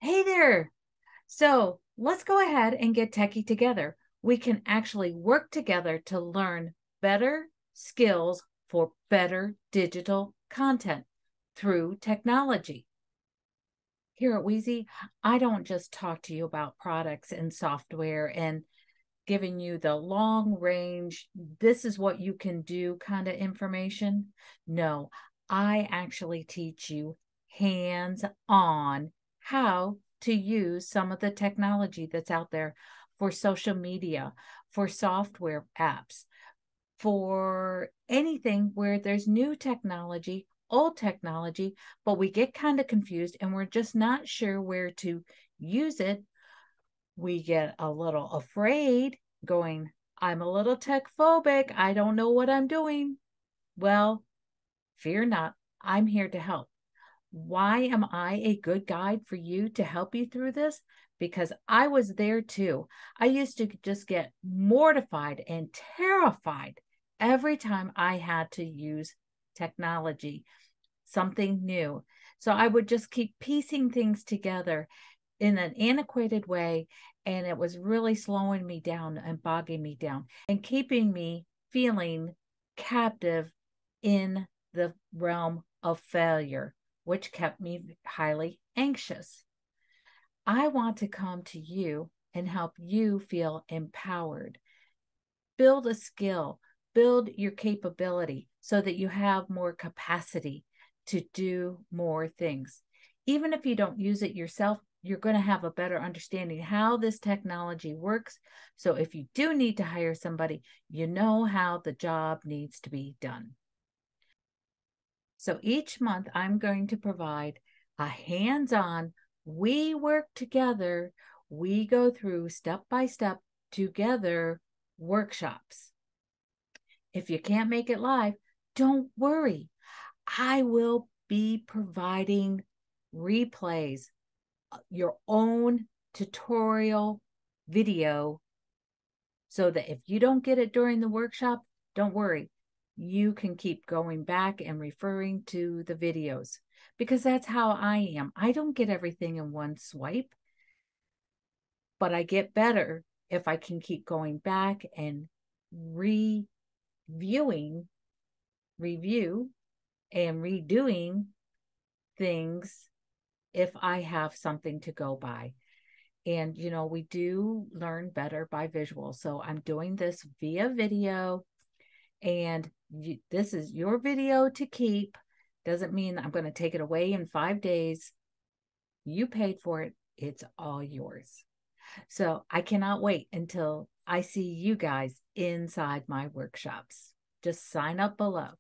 Hey there. So let's go ahead and get Techie together. We can actually work together to learn better skills for better digital content through technology. Here at Weezy, I don't just talk to you about products and software and giving you the long range, this is what you can do kind of information. No, I actually teach you hands on how to use some of the technology that's out there for social media, for software apps, for anything where there's new technology, old technology, but we get kind of confused and we're just not sure where to use it. We get a little afraid, going, I'm a little tech phobic. I don't know what I'm doing. Well, fear not. I'm here to help. Why am I a good guide for you to help you through this? Because I was there too. I used to just get mortified and terrified every time I had to use technology, something new. So I would just keep piecing things together in an antiquated way. And it was really slowing me down and bogging me down and keeping me feeling captive in the realm of failure, which kept me highly anxious. I want to come to you and help you feel empowered. Build a skill, build your capability so that you have more capacity to do more things. Even if you don't use it yourself, you're going to have a better understanding how this technology works. So if you do need to hire somebody, you know how the job needs to be done. So each month, I'm going to provide a hands on, we work together, we go through step by step together workshops. If you can't make it live, don't worry. I will be providing replays, your own tutorial video, so that if you don't get it during the workshop, don't worry. You can keep going back and referring to the videos because that's how I am. I don't get everything in one swipe, but I get better if I can keep going back and reviewing, review and redoing things if I have something to go by. And, we do learn better by visual. So I'm doing this via video, and this is your video to keep. Doesn't mean I'm going to take it away in 5 days. You paid for it, it's all yours. So I cannot wait until I see you guys inside my workshops. Just sign up below.